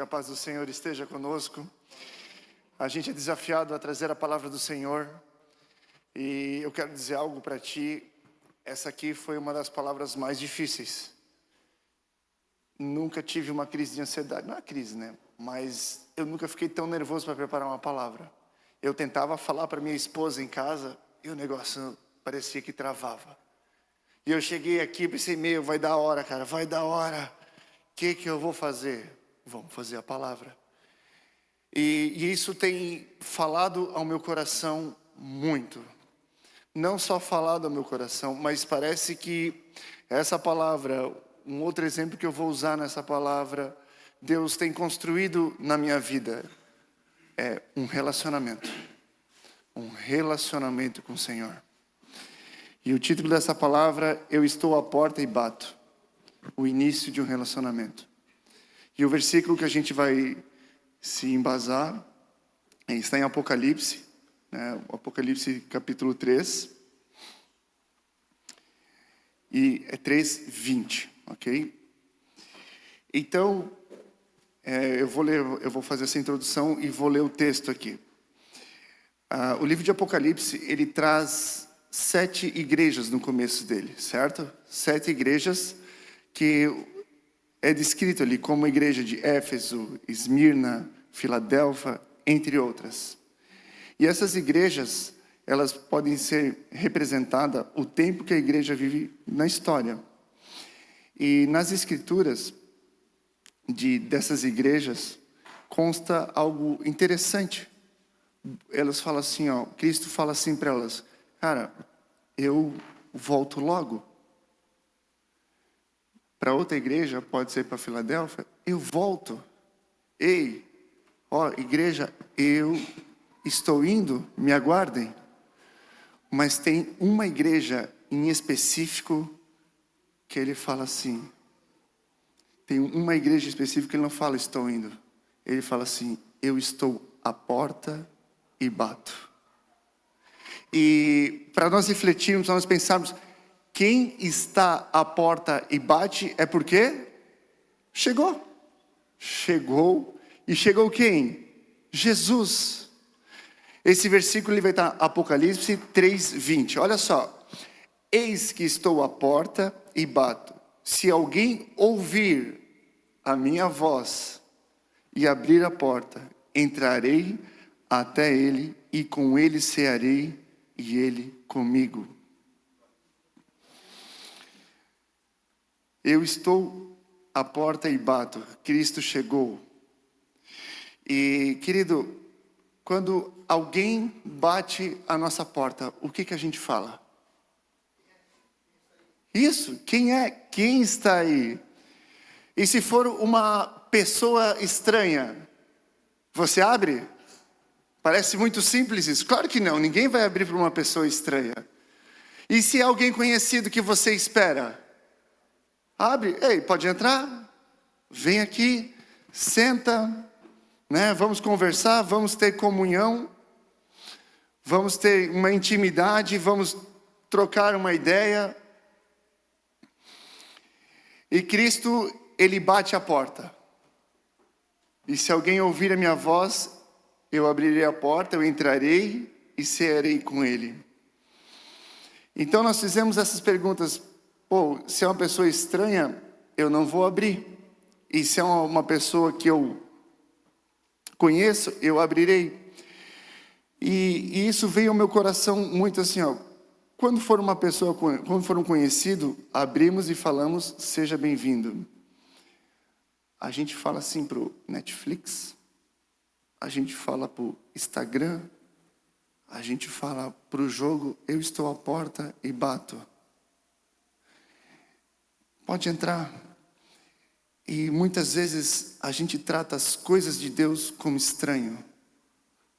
Que a paz do Senhor esteja conosco. A gente é desafiado a trazer a palavra do Senhor. E eu quero dizer algo para ti. Essa aqui foi uma das palavras mais difíceis. Nunca tive uma crise de ansiedade. Não é crise, né? Mas eu nunca fiquei tão nervoso para preparar uma palavra. Eu tentava falar para minha esposa em casa e o negócio parecia que travava. E eu cheguei aqui e pensei, vai dar hora, cara, vai dar hora. O que eu vou fazer? Vamos fazer a palavra. E isso tem falado ao meu coração muito. Não só falado ao meu coração, mas parece que essa palavra, um outro exemplo que eu vou usar nessa palavra, Deus tem construído na minha vida, é um relacionamento. Um relacionamento com o Senhor. E o título dessa palavra, eu estou à porta e bato. O início de um relacionamento. E o versículo que a gente vai se embasar está em Apocalipse, né? Apocalipse capítulo 3. E é 3:20, ok? Então, eu vou fazer essa introdução e vou ler o texto aqui. O livro de Apocalipse, ele traz 7 igrejas no começo dele, certo? 7 igrejas que é descrito ali como a igreja de Éfeso, Esmirna, Filadélfia, entre outras. E essas igrejas, elas podem ser representadas o tempo que a igreja vive na história. E nas escrituras dessas igrejas, consta algo interessante. Elas falam assim, Cristo fala assim para elas, cara, eu volto logo. Para outra igreja, pode ser para Filadélfia, eu volto. Ei, igreja, eu estou indo, me aguardem. Mas tem uma igreja em específico que ele fala assim. Tem uma igreja específica que ele não fala estou indo. Ele fala assim, eu estou à porta e bato. E para nós refletirmos, nós pensarmos, quem está à porta e bate é porque chegou. Chegou. E chegou quem? Jesus. Esse versículo ele vai estar Apocalipse 3:20. Olha só. Eis que estou à porta e bato. Se alguém ouvir a minha voz e abrir a porta, entrarei até ele e com ele cearei e ele comigo. Eu estou à porta e bato. Cristo chegou. E, querido, quando alguém bate a nossa porta, o que a gente fala? Isso, quem é? Quem está aí? E se for uma pessoa estranha, você abre? Parece muito simples isso. Claro que não, ninguém vai abrir para uma pessoa estranha. E se é alguém conhecido que você espera? Abre, ei, pode entrar? Vem aqui, senta, né? Vamos conversar, vamos ter comunhão, vamos ter uma intimidade, vamos trocar uma ideia. E Cristo, ele bate a porta. E se alguém ouvir a minha voz, eu abrirei a porta, eu entrarei e cearei com ele. Então nós fizemos essas perguntas. Se é uma pessoa estranha, eu não vou abrir. E se é uma pessoa que eu conheço, eu abrirei. E isso veio ao meu coração muito assim, quando for uma pessoa, quando for um conhecido, abrimos e falamos, seja bem-vindo. A gente fala assim pro Netflix, a gente fala pro Instagram, a gente fala pro jogo, eu estou à porta e bato. Pode entrar. E muitas vezes a gente trata as coisas de Deus como estranho.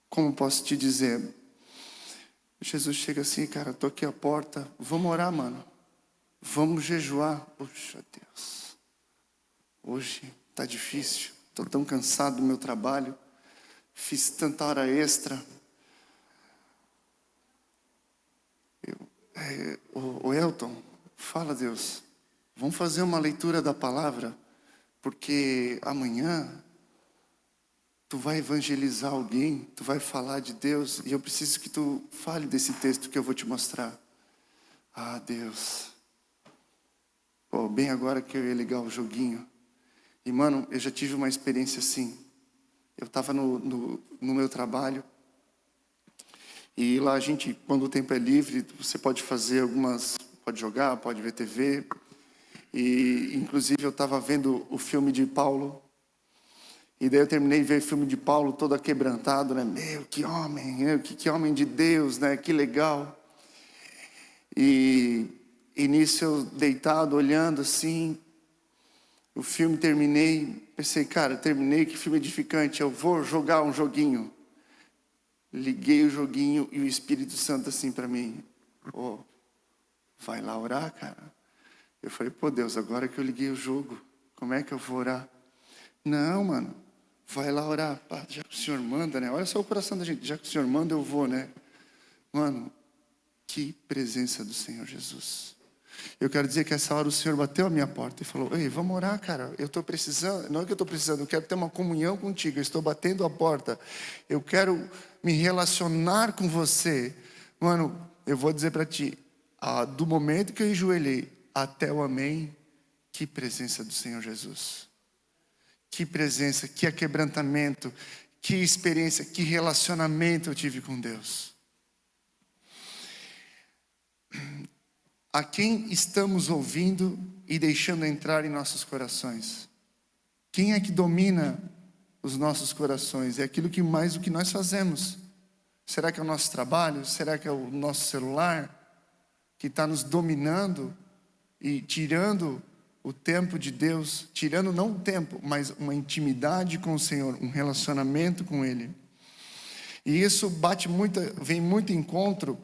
Como posso te dizer? Jesus chega assim, cara, tô aqui à porta, vamos orar, mano. Vamos jejuar. Puxa, Deus. Hoje tá difícil, tô tão cansado do meu trabalho. Fiz tanta hora extra. O Elton, fala, Deus. Vamos fazer uma leitura da palavra, porque amanhã tu vai evangelizar alguém, tu vai falar de Deus, e eu preciso que tu fale desse texto que eu vou te mostrar. Ah, Deus. Pô, bem agora que eu ia ligar o joguinho. E, mano, eu já tive uma experiência assim. Eu estava no meu trabalho. E lá a gente, quando o tempo é livre, você pode fazer algumas... Pode jogar, pode ver TV. E, inclusive, eu estava vendo o filme de Paulo. E daí eu terminei de ver o filme de Paulo todo quebrantado, né? Meu, que homem, que homem de Deus, né? Que legal. E nisso eu deitado, olhando assim, o filme terminei, pensei, cara, terminei, que filme edificante, eu vou jogar um joguinho. Liguei o joguinho e o Espírito Santo assim para mim, vai lá orar, cara? Eu falei, pô Deus, agora que eu liguei o jogo, como é que eu vou orar? Não, mano, vai lá orar, pá, já que o Senhor manda, né? Olha só o coração da gente, já que o Senhor manda eu vou, né? Mano, que presença do Senhor Jesus. Eu quero dizer que essa hora o Senhor bateu a minha porta e falou, ei, vamos orar, cara, eu estou precisando, não é que eu estou precisando, eu quero ter uma comunhão contigo, eu estou batendo a porta, eu quero me relacionar com você. Mano, eu vou dizer para ti, do momento que eu enjoelhei até o amém, que presença do Senhor Jesus. Que presença, que aquebrantamento, que experiência, que relacionamento eu tive com Deus. A quem estamos ouvindo e deixando entrar em nossos corações? Quem é que domina os nossos corações? É aquilo que mais o que nós fazemos. Será que é o nosso trabalho? Será que é o nosso celular que está nos dominando e tirando o tempo de Deus? Tirando não o tempo, mas uma intimidade com o Senhor, um relacionamento com Ele. E isso vem muito em encontro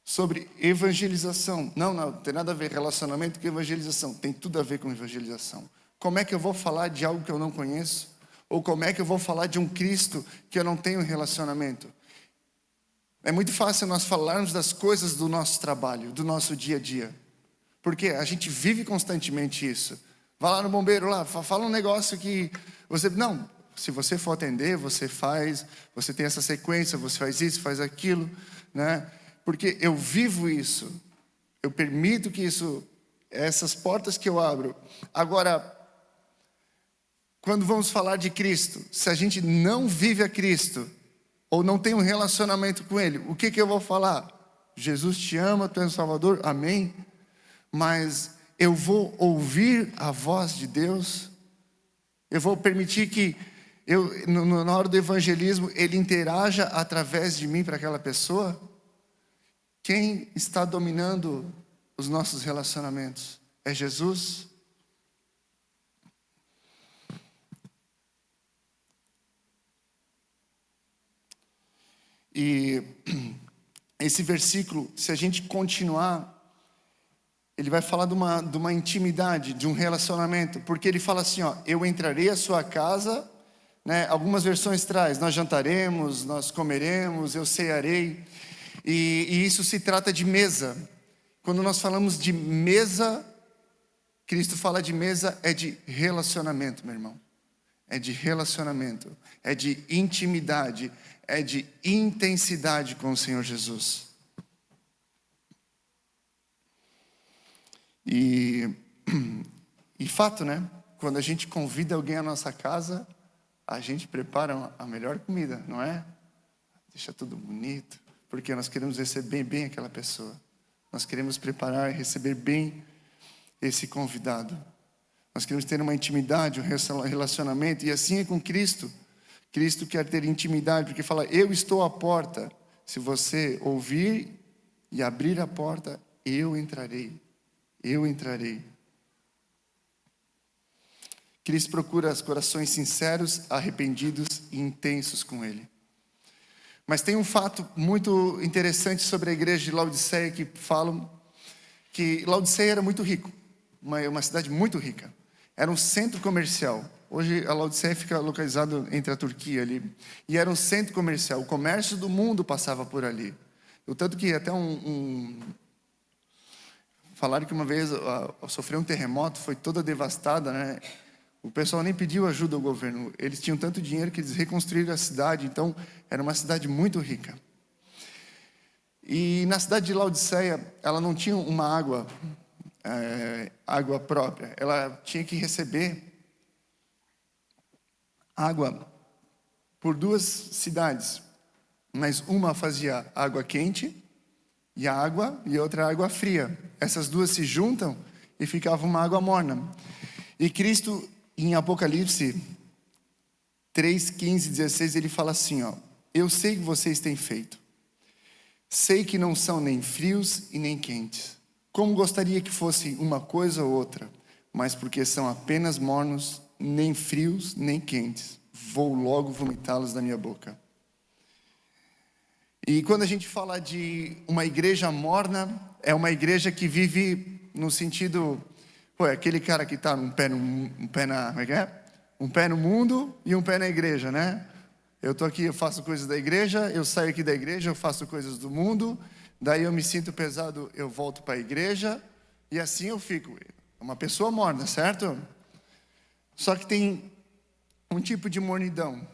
sobre evangelização. Não tem nada a ver relacionamento com evangelização. Tem tudo a ver com evangelização. Como é que eu vou falar de algo que eu não conheço? Ou como é que eu vou falar de um Cristo que eu não tenho relacionamento? É muito fácil nós falarmos das coisas do nosso trabalho, do nosso dia a dia. Porque a gente vive constantemente isso. Vai lá no bombeiro, lá, fala um negócio que você... Não, se você for atender, você faz, você tem essa sequência, você faz isso, faz aquilo, né? Porque eu vivo isso, eu permito que essas portas que eu abro. Agora, quando vamos falar de Cristo, se a gente não vive a Cristo, ou não tem um relacionamento com Ele, o que eu vou falar? Jesus te ama, tu és o Salvador, amém? Mas eu vou ouvir a voz de Deus? Eu vou permitir que, na hora do evangelismo, Ele interaja através de mim para aquela pessoa? Quem está dominando os nossos relacionamentos? É Jesus? E esse versículo, se a gente continuar, ele vai falar de uma intimidade, de um relacionamento, porque ele fala assim, eu entrarei à sua casa, né? Algumas versões traz, nós jantaremos, nós comeremos, eu cearei. E isso se trata de mesa. Quando nós falamos de mesa, Cristo fala de mesa, é de relacionamento, meu irmão. É de relacionamento, é de intimidade, é de intensidade com o Senhor Jesus. E fato, né? Quando a gente convida alguém à nossa casa, a gente prepara a melhor comida, não é? Deixa tudo bonito. Porque nós queremos receber bem aquela pessoa. Nós queremos preparar e receber bem esse convidado. Nós queremos ter uma intimidade, um relacionamento. E assim é com Cristo. Cristo quer ter intimidade, porque fala, eu estou à porta. Se você ouvir e abrir a porta, eu entrarei. Eu entrarei. Cristo procura os corações sinceros, arrependidos e intensos com Ele. Mas tem um fato muito interessante sobre a igreja de Laodiceia que falam que Laodiceia era muito rico, uma cidade muito rica. Era um centro comercial. Hoje a Laodiceia fica localizada entre a Turquia ali. E era um centro comercial. O comércio do mundo passava por ali. O tanto que até falaram que uma vez sofreu um terremoto, foi toda devastada, né? O pessoal nem pediu ajuda ao governo. Eles tinham tanto dinheiro que eles reconstruíram a cidade. Então, era uma cidade muito rica. E na cidade de Laodiceia, ela não tinha uma água própria. Ela tinha que receber água por duas cidades. Mas uma fazia água quente e outra água fria. Essas duas se juntam e ficava uma água morna. E Cristo, em Apocalipse 3, 15, 16, ele fala assim, ó: eu sei o que vocês têm feito. Sei que não são nem frios e nem quentes. Como gostaria que fosse uma coisa ou outra, mas porque são apenas mornos, nem frios nem quentes, vou logo vomitá-los da minha boca. E quando a gente fala de uma igreja morna, é uma igreja que vive no sentido, é aquele cara que está um pé no mundo e um pé na igreja, né? Eu estou aqui, eu faço coisas da igreja, eu saio aqui da igreja, eu faço coisas do mundo, daí eu me sinto pesado, eu volto para a igreja, e assim eu fico. Uma pessoa morna, certo? Só que tem um tipo de mornidão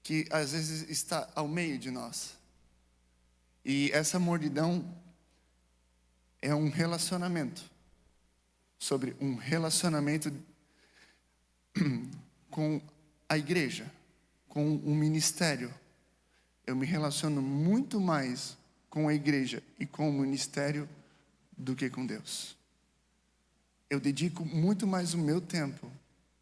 que às vezes está ao meio de nós. E essa mornidão é um relacionamento, sobre um relacionamento com a igreja, com o ministério. Eu me relaciono muito mais com a igreja e com o ministério do que com Deus. Eu dedico muito mais o meu tempo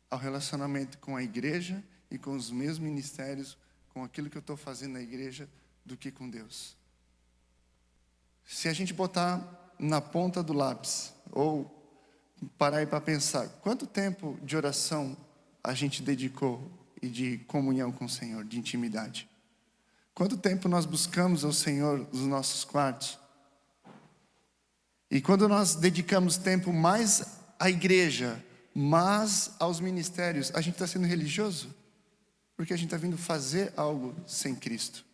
ao relacionamento com a igreja e com os meus ministérios, com aquilo que eu estou fazendo na igreja, do que com Deus. Se a gente botar na ponta do lápis, ou parar aí para pensar, quanto tempo de oração a gente dedicou e de comunhão com o Senhor, de intimidade? Quanto tempo nós buscamos ao Senhor nos nossos quartos? E quando nós dedicamos tempo mais à igreja, mais aos ministérios, a gente está sendo religioso? Porque a gente está vindo fazer algo sem Cristo.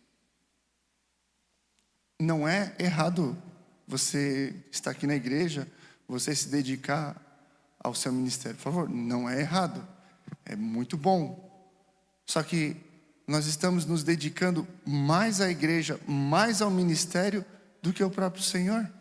Não é errado você estar aqui na igreja, você se dedicar ao seu ministério. Por favor, não é errado. É muito bom. Só que nós estamos nos dedicando mais à igreja, mais ao ministério, do que ao próprio Senhor.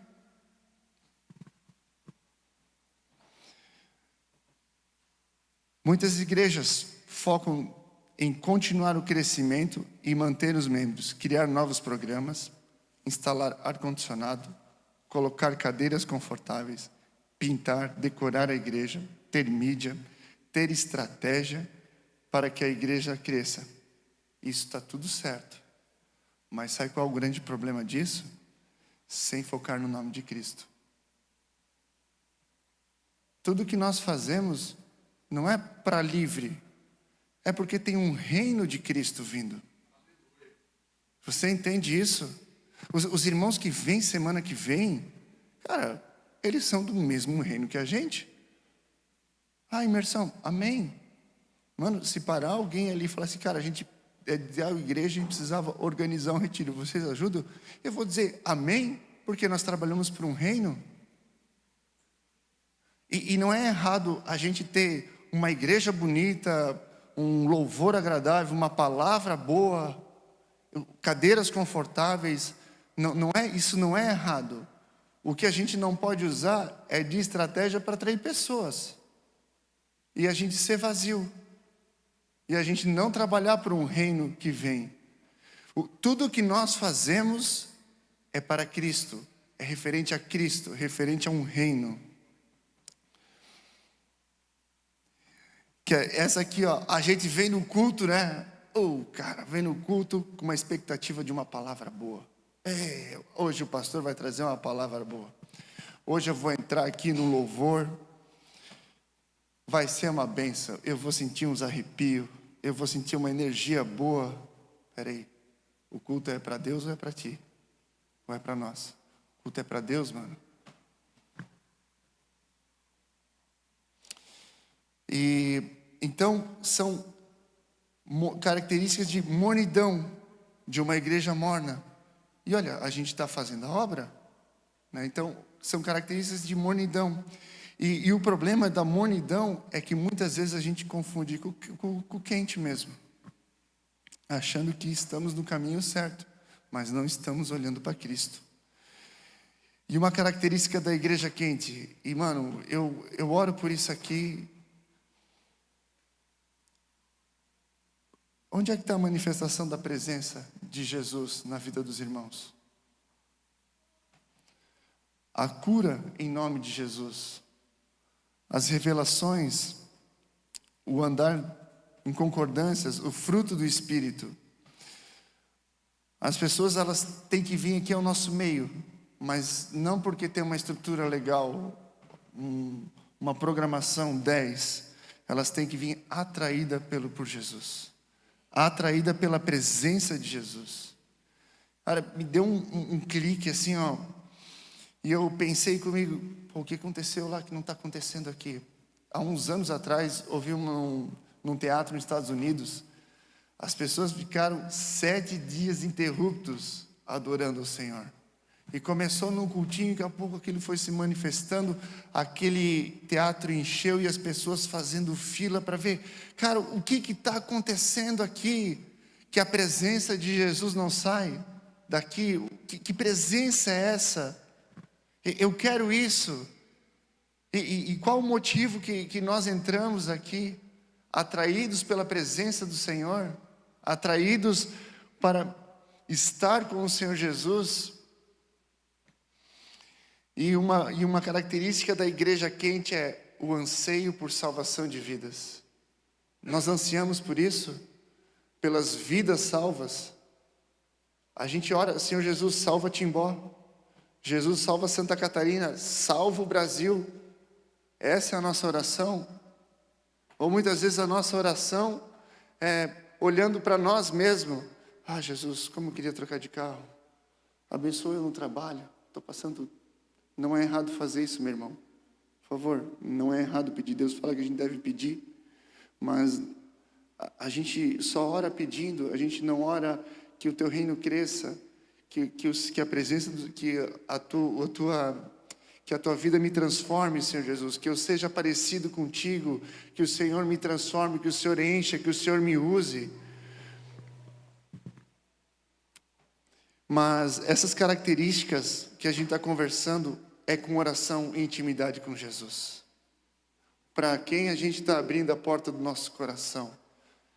Muitas igrejas focam em continuar o crescimento e manter os membros, criar novos programas, instalar ar-condicionado, colocar cadeiras confortáveis, pintar, decorar a igreja, ter mídia, ter estratégia para que a igreja cresça. Isso está tudo certo. Mas sabe qual é o grande problema disso? Sem focar no nome de Cristo. Tudo que nós fazemos não é para livre, é porque tem um reino de Cristo vindo. Você entende isso? Os irmãos que vêm semana que vem, cara, eles são do mesmo reino que a gente. Imersão, amém. Mano, se parar alguém ali e falar assim, cara, a gente é da igreja, a gente precisava organizar um retiro, vocês ajudam? Eu vou dizer amém, porque nós trabalhamos por um reino. E não é errado a gente ter uma igreja bonita, um louvor agradável, uma palavra boa, cadeiras confortáveis. Isso não é errado. O que a gente não pode usar é de estratégia para atrair pessoas. E a gente ser vazio. E a gente não trabalhar para um reino que vem. Tudo que nós fazemos é para Cristo. É referente a Cristo, referente a um reino. Que é essa aqui, ó, a gente vem no culto, né? Cara, vem no culto com uma expectativa de uma palavra boa. Hoje o pastor vai trazer uma palavra boa. Hoje eu vou entrar aqui no louvor. Vai ser uma bênção. Eu vou sentir uns arrepios. Eu vou sentir uma energia boa. Peraí, o culto é para Deus ou é para ti? Ou é para nós? O culto é para Deus, mano? E então são características de mornidão de uma igreja morna. E olha, a gente está fazendo a obra, né? Então são características de mornidão. E o problema da mornidão é que muitas vezes a gente confunde com o quente mesmo, achando que estamos no caminho certo, mas não estamos olhando para Cristo. E uma característica da igreja quente, e mano, eu oro por isso aqui. Onde é que está a manifestação da presença de Jesus na vida dos irmãos? A cura em nome de Jesus. As revelações, o andar em concordâncias, o fruto do Espírito. As pessoas, elas têm que vir aqui ao nosso meio, mas não porque tem uma estrutura legal, uma programação 10, elas têm que vir atraída por Jesus, atraída pela presença de Jesus. Cara, me deu um clique assim, ó, e eu pensei comigo, pô, o que aconteceu lá que não está acontecendo aqui? Há uns anos atrás, ouvi num teatro nos Estados Unidos, as pessoas ficaram 7 dias interruptos adorando o Senhor. E começou num cultinho, daqui a pouco aquilo foi se manifestando, aquele teatro encheu e as pessoas fazendo fila para ver. Cara, o que está acontecendo aqui? Que a presença de Jesus não sai daqui? Que presença é essa? Eu quero isso. E qual o motivo que nós entramos aqui? Atraídos pela presença do Senhor? Atraídos para estar com o Senhor Jesus? E uma característica da igreja quente é o anseio por salvação de vidas. Nós ansiamos por isso, pelas vidas salvas. A gente ora, Senhor Jesus, salva Timbó. Jesus, salva Santa Catarina, salva o Brasil. Essa é a nossa oração. Ou muitas vezes a nossa oração é olhando para nós mesmos. Ah, Jesus, como eu queria trocar de carro. Abençoa eu no trabalho. Estou passando... Não é errado fazer isso, meu irmão. Por favor, não é errado pedir. Deus fala que a gente deve pedir. Mas a gente só ora pedindo. A gente não ora que o teu reino cresça. Que a presença, que a tua vida me transforme, Senhor Jesus. Que eu seja parecido contigo. Que o Senhor me transforme. Que o Senhor encha. Que o Senhor me use. Mas essas características que a gente está conversando é com oração e intimidade com Jesus. Para quem a gente está abrindo a porta do nosso coração?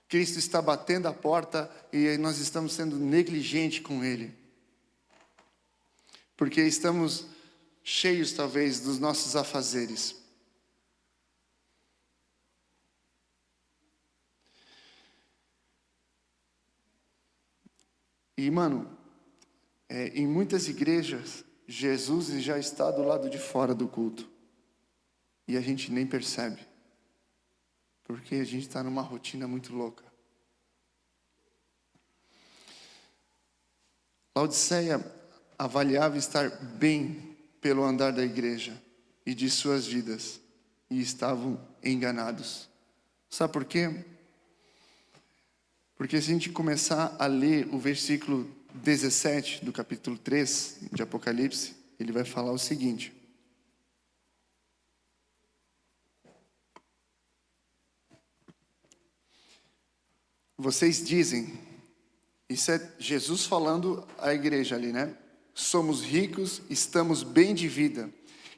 Cristo está batendo a porta e nós estamos sendo negligentes com Ele. Porque estamos cheios, talvez, dos nossos afazeres. E, mano, em muitas igrejas, Jesus já está do lado de fora do culto. E a gente nem percebe. Porque a gente está numa rotina muito louca. Laodiceia avaliava estar bem pelo andar da igreja e de suas vidas. E estavam enganados. Sabe por quê? Porque se a gente começar a ler o versículo 17 do capítulo 3 de Apocalipse, ele vai falar o seguinte: vocês dizem, isso é Jesus falando à igreja ali, né? Somos ricos, estamos bem de vida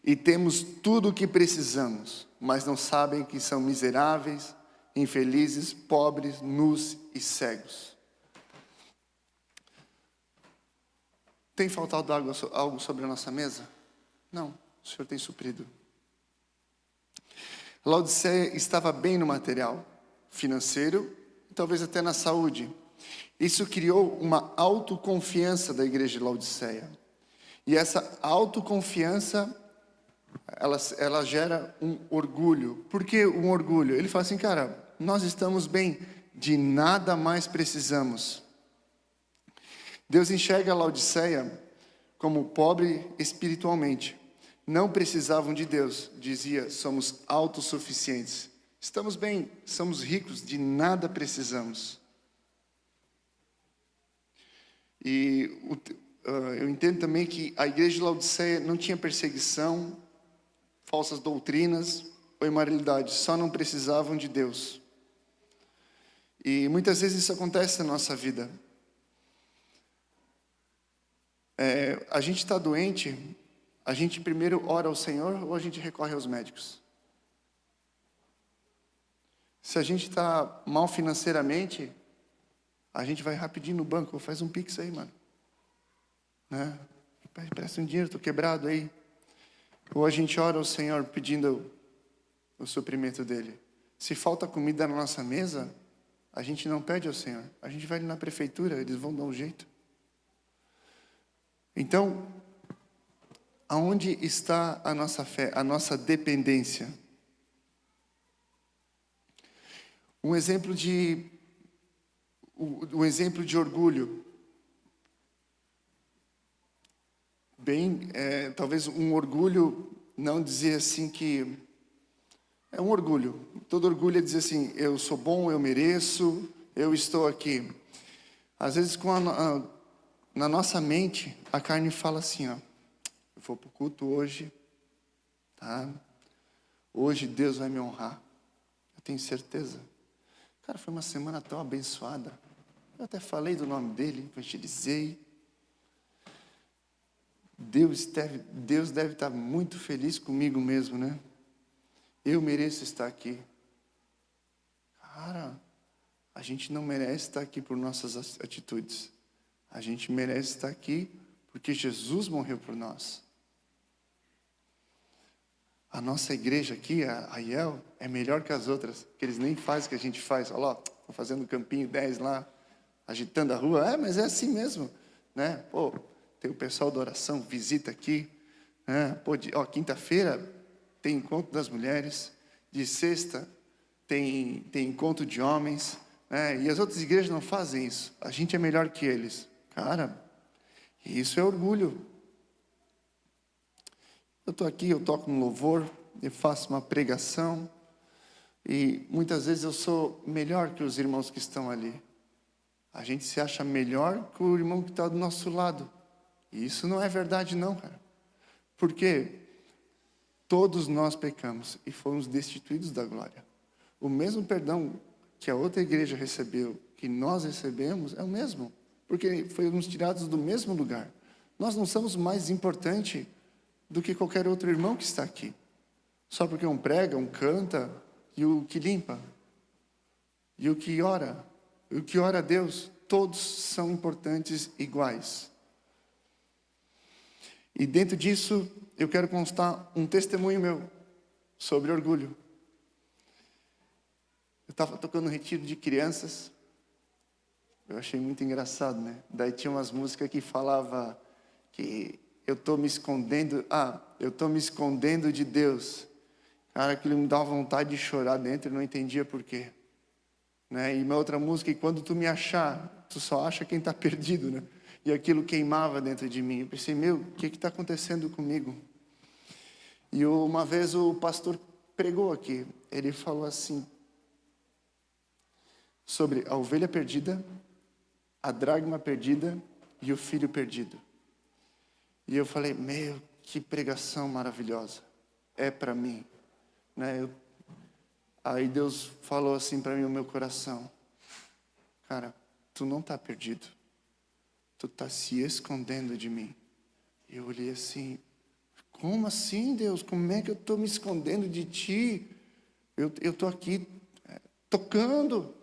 e temos tudo o que precisamos, mas não sabem que são miseráveis, infelizes, pobres, nus e cegos. Tem faltado algo sobre a nossa mesa? Não, o Senhor tem suprido. Laodiceia estava bem no material financeiro, talvez até na saúde. Isso criou uma autoconfiança da igreja de Laodiceia. E essa autoconfiança, ela gera um orgulho. Por que um orgulho? Ele fala assim, cara, nós estamos bem, de nada mais precisamos. Deus enxerga a Laodiceia como pobre espiritualmente. Não precisavam de Deus. Dizia, somos autossuficientes. Estamos bem, somos ricos, de nada precisamos. E eu entendo também que a igreja de Laodiceia não tinha perseguição, falsas doutrinas ou imoralidade, só não precisavam de Deus. E muitas vezes isso acontece na nossa vida. A gente está doente, a gente primeiro ora ao Senhor ou a gente recorre aos médicos? Se a gente está mal financeiramente, a gente vai rapidinho no banco, faz um pix aí, mano. Né? Presta um dinheiro, estou quebrado aí. Ou a gente ora ao Senhor pedindo o suprimento dele. Se falta comida na nossa mesa, a gente não pede ao Senhor. A gente vai ali na prefeitura, eles vão dar um jeito. Então, aonde está a nossa fé, a nossa dependência? Um exemplo de orgulho. Talvez um orgulho, não dizer assim que... É um orgulho. Todo orgulho é dizer assim, eu sou bom, eu mereço, eu estou aqui. Às vezes, na nossa mente, a carne fala assim, ó, eu vou para o culto hoje, tá? Hoje Deus vai me honrar. Eu tenho certeza. Cara, foi uma semana tão abençoada. Eu até falei do nome dele, evangelizei. Deus deve estar muito feliz comigo mesmo, né? Eu mereço estar aqui. Cara, a gente não merece estar aqui por nossas atitudes. A gente merece estar aqui porque Jesus morreu por nós. A nossa igreja aqui, a IEL, é melhor que as outras, que eles nem fazem o que a gente faz. Olha lá, estão fazendo campinho 10 lá, agitando a rua. Mas é assim mesmo, né? Pô, tem o pessoal da oração, visita aqui. Né? Pô, quinta-feira tem encontro das mulheres, de sexta tem encontro de homens, né? E as outras igrejas não fazem isso. A gente é melhor que eles. Cara, isso é orgulho. Eu estou aqui, eu toco no louvor, eu faço uma pregação, e muitas vezes eu sou melhor que os irmãos que estão ali. A gente se acha melhor que o irmão que está do nosso lado. E isso não é verdade não, cara. Por quê? Todos nós pecamos e fomos destituídos da glória. O mesmo perdão que a outra igreja recebeu, que nós recebemos, é o mesmo. Porque fomos tirados do mesmo lugar. Nós não somos mais importantes do que qualquer outro irmão que está aqui. Só porque um prega, um canta, e o que limpa, e o que ora a Deus, todos são importantes iguais. E dentro disso, eu quero constar um testemunho meu sobre orgulho. Eu estava tocando um retiro de crianças. Eu achei muito engraçado, né? Daí tinha umas músicas que falava que eu estou me escondendo de Deus. Cara, aquilo me dava vontade de chorar dentro, eu não entendia por quê. Né? E uma outra música, e quando tu me achar, tu só acha quem está perdido, né? E aquilo queimava dentro de mim. Eu pensei, o que está acontecendo comigo? E uma vez o pastor pregou aqui. Ele falou assim, sobre a ovelha perdida, a dracma perdida e o filho perdido. E eu falei, que pregação maravilhosa. É para mim. Né? Aí Deus falou assim para mim no meu coração. Cara, tu não está perdido. Tu está se escondendo de mim. Eu olhei assim, como assim, Deus? Como é que eu estou me escondendo de ti? Eu estou aqui tocando,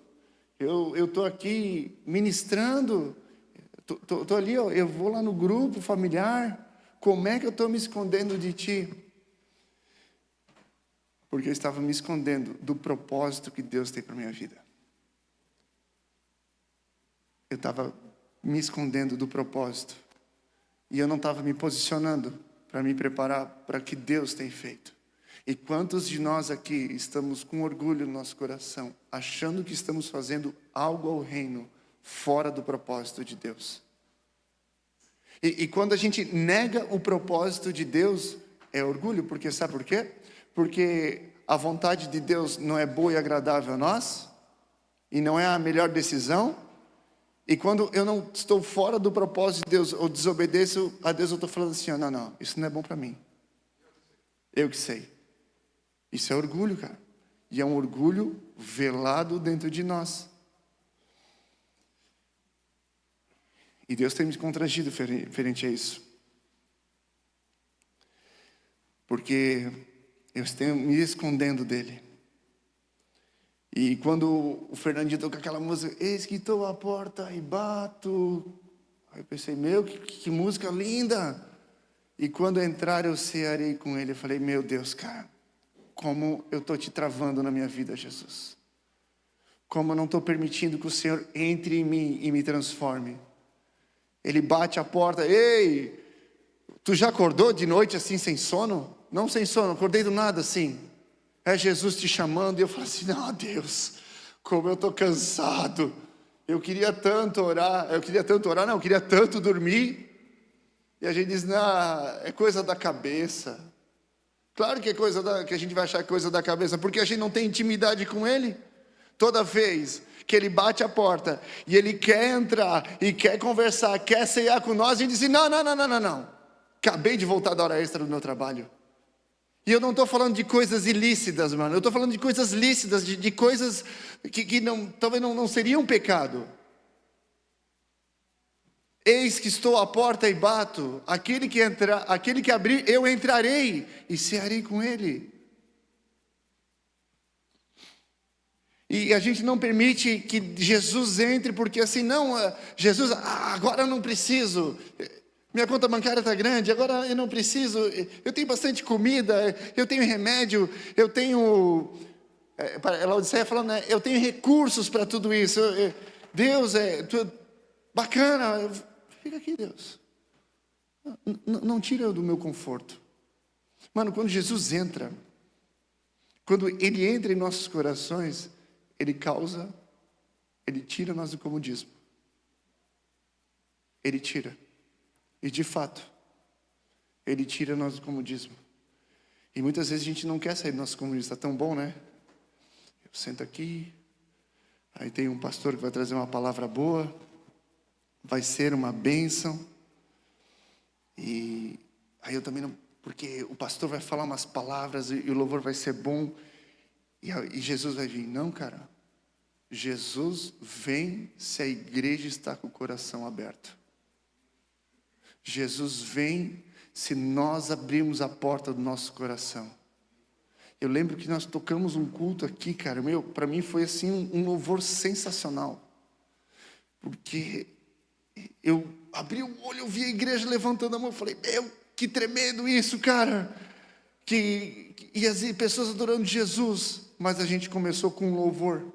eu estou aqui ministrando, estou ali, eu vou lá no grupo familiar, como é que eu estou me escondendo de ti? Porque eu estava me escondendo do propósito que Deus tem para a minha vida. Eu estava me escondendo do propósito. E eu não estava me posicionando para me preparar para o que Deus tem feito. E quantos de nós aqui estamos com orgulho no nosso coração, achando que estamos fazendo algo ao reino fora do propósito de Deus? E quando a gente nega o propósito de Deus, é orgulho, porque sabe por quê? Porque a vontade de Deus não é boa e agradável a nós, e não é a melhor decisão. E quando eu não estou fora do propósito de Deus, ou desobedeço a Deus, eu estou falando assim, não, isso não é bom para mim. Eu que sei. Isso é orgulho, cara. E é um orgulho velado dentro de nós. E Deus tem me constrangido referente a isso. Porque eu estou me escondendo dele. E quando o Fernandinho tocou aquela música, eis que estou à porta e bato. Aí eu pensei, meu, que música linda. E quando entrar eu cearei com ele. Eu falei, meu Deus, cara, como eu estou te travando na minha vida, Jesus. Como eu não estou permitindo que o Senhor entre em mim e me transforme. Ele bate a porta, ei, tu já acordou de noite assim sem sono? Não sem sono, acordei do nada assim. É Jesus te chamando e eu falo assim, não, Deus, como eu estou cansado. Eu queria tanto orar, não, eu queria tanto dormir. E a gente diz, não, é coisa da cabeça. Claro que é que a gente vai achar coisa da cabeça, porque a gente não tem intimidade com Ele. Toda vez que Ele bate a porta e Ele quer entrar e quer conversar, quer ceiar com nós, a gente diz, não. Acabei de voltar da hora extra do meu trabalho. E eu não estou falando de coisas ilícitas, mano. Eu estou falando de coisas lícitas, de coisas que talvez não seriam pecado. Eis que estou à porta e bato. Aquele que abrir, eu entrarei e cearei com ele. E a gente não permite que Jesus entre, porque assim, não, Jesus, agora eu não preciso. Minha conta bancária está grande, agora eu não preciso. Eu tenho bastante comida, eu tenho remédio, eu tenho. A Laodiceia falando, né, eu tenho recursos para tudo isso. Deus bacana. Fica aqui, Deus. Não tira do meu conforto. Mano, quando Jesus entra, quando Ele entra em nossos corações, Ele tira nós do comodismo. Ele tira. E de fato, Ele tira nós do comodismo. E muitas vezes a gente não quer sair do nosso comodismo. Está tão bom, né? Eu sento aqui, aí tem um pastor que vai trazer uma palavra boa, vai ser uma bênção. E aí eu também não... Porque o pastor vai falar umas palavras e o louvor vai ser bom. E Jesus vai vir. Não, cara. Jesus vem se a igreja está com o coração aberto. Jesus vem se nós abrirmos a porta do nosso coração. Eu lembro que nós tocamos um culto aqui, cara. Para mim foi assim um louvor sensacional. Porque eu abri o olho, eu vi a igreja levantando a mão. Eu falei, que tremendo isso, cara. E as pessoas adorando Jesus. Mas a gente começou com um louvor.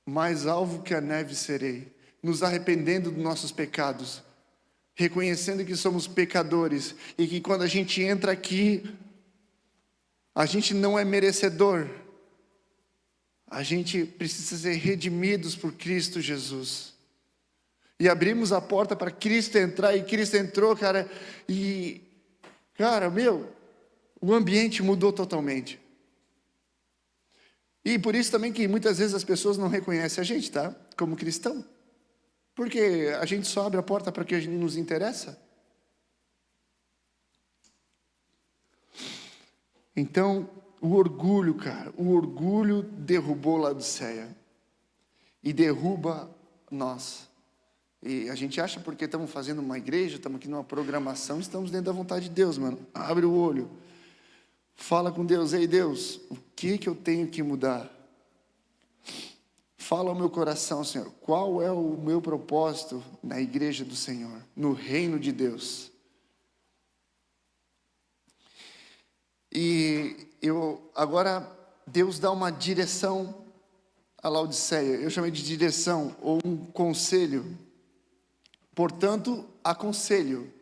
Mais alvo que a neve serei. Nos arrependendo dos nossos pecados. Reconhecendo que somos pecadores. E que quando a gente entra aqui, a gente não é merecedor. A gente precisa ser redimidos por Cristo Jesus. E abrimos a porta para Cristo entrar. E Cristo entrou, cara. E, cara, o ambiente mudou totalmente. E por isso também que muitas vezes as pessoas não reconhecem a gente, tá? Como cristão. Porque a gente só abre a porta para o que a gente nos interessa. Então, o orgulho, cara. O orgulho derrubou Laodiceia. E derruba nós. E a gente acha porque estamos fazendo uma igreja, estamos aqui numa programação, estamos dentro da vontade de Deus, mano. Abre o olho. Fala com Deus. Ei, Deus, o que eu tenho que mudar? Fala ao meu coração, Senhor. Qual é o meu propósito na igreja do Senhor? No reino de Deus? E agora Deus dá uma direção a Laodiceia. Eu chamei de direção ou um conselho. Portanto, aconselho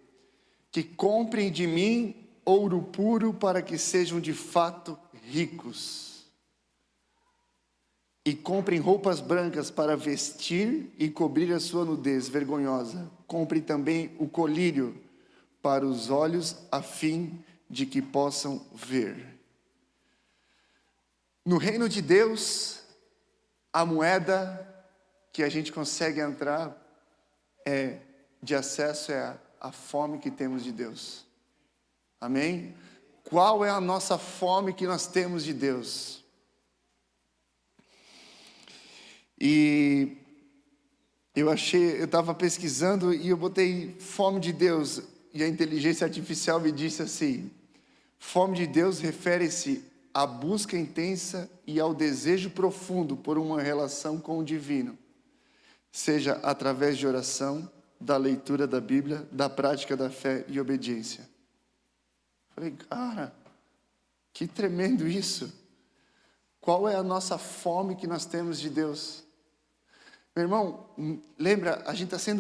que comprem de mim ouro puro para que sejam de fato ricos. E comprem roupas brancas para vestir e cobrir a sua nudez vergonhosa. Comprem também o colírio para os olhos, a fim de que possam ver. No reino de Deus, a moeda que a gente consegue entrar de acesso é a fome que temos de Deus. Amém? Qual é a nossa fome que nós temos de Deus? E eu estava pesquisando e eu botei fome de Deus, e a inteligência artificial me disse assim: fome de Deus refere-se à busca intensa e ao desejo profundo por uma relação com o divino, seja através de oração, da leitura da Bíblia, da prática da fé e obediência. Falei, cara, que tremendo isso. Qual é a nossa fome que nós temos de Deus? Meu irmão, lembra, a gente está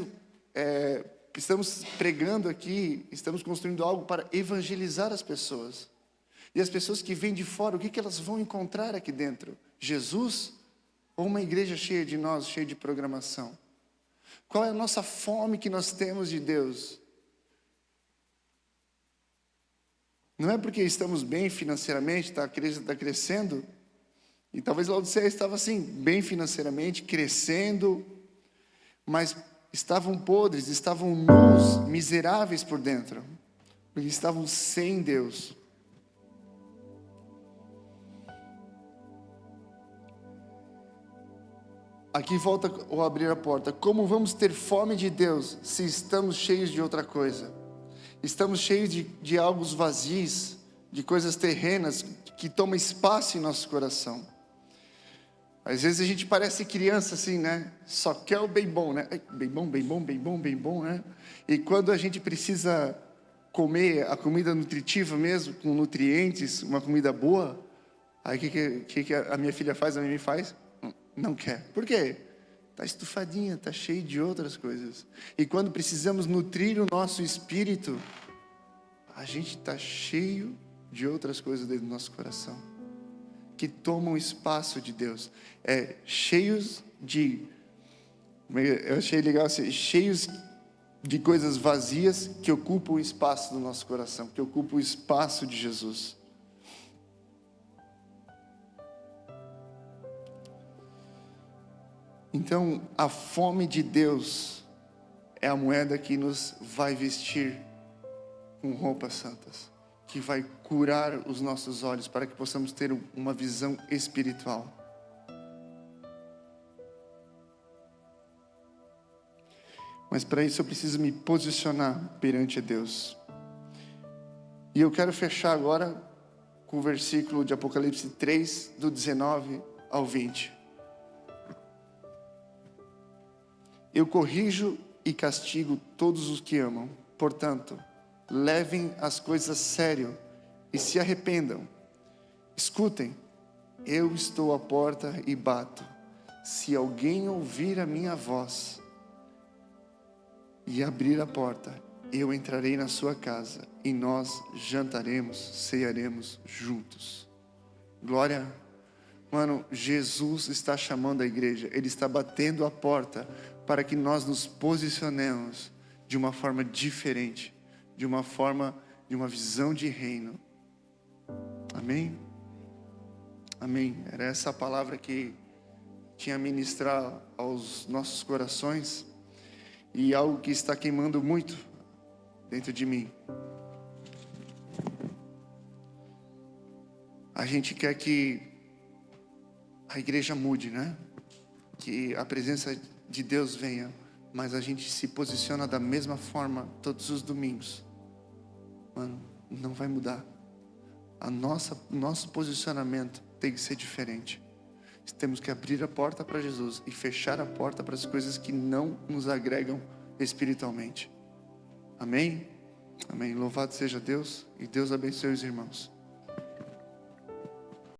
estamos pregando aqui, estamos construindo algo para evangelizar as pessoas. E as pessoas que vêm de fora, o que elas vão encontrar aqui dentro? Jesus ou uma igreja cheia de nós, cheia de programação? Qual é a nossa fome que nós temos de Deus? Não é porque estamos bem financeiramente, a igreja está crescendo, e talvez Laodiceia estava assim, bem financeiramente, crescendo, mas estavam podres, estavam nus, miseráveis por dentro, porque estavam sem Deus. Aqui volta ao abrir a porta. Como vamos ter fome de Deus se estamos cheios de outra coisa? Estamos cheios de algo vazios, de coisas terrenas que tomam espaço em nosso coração. Às vezes a gente parece criança assim, né? Só quer o bem bom, né? Bem bom, bem bom, bem bom, bem bom, né? E quando a gente precisa comer a comida nutritiva mesmo, com nutrientes, uma comida boa, aí o que a minha filha faz, a Mimi faz? Não quer. Por quê? Está estufadinha, está cheio de outras coisas. E quando precisamos nutrir o nosso espírito, a gente está cheio de outras coisas dentro do nosso coração, que tomam espaço de Deus. Cheios de... Eu achei legal assim, cheios de coisas vazias que ocupam o espaço do nosso coração, que ocupam o espaço de Jesus. Então, a fome de Deus é a moeda que nos vai vestir com roupas santas, que vai curar os nossos olhos para que possamos ter uma visão espiritual. Mas para isso eu preciso me posicionar perante Deus. E eu quero fechar agora com o versículo de Apocalipse 3, do 19 ao 20. Eu corrijo e castigo todos os que amam. Portanto, levem as coisas a sério e se arrependam. Escutem, eu estou à porta e bato. Se alguém ouvir a minha voz e abrir a porta, eu entrarei na sua casa e nós jantaremos, cearemos juntos. Glória. Mano, Jesus está chamando a igreja, Ele está batendo a porta para que nós nos posicionemos de uma forma diferente, de uma visão de reino. Amém? Amém. Era essa a palavra que tinha a ministrar aos nossos corações, e algo que está queimando muito dentro de mim. A gente quer que a igreja mude, né? Que a presença de Deus venha, mas a gente se posiciona da mesma forma todos os domingos. Mano, não vai mudar. Nosso posicionamento tem que ser diferente. Temos que abrir a porta para Jesus e fechar a porta para as coisas que não nos agregam espiritualmente. Amém? Amém. Louvado seja Deus, e Deus abençoe os irmãos.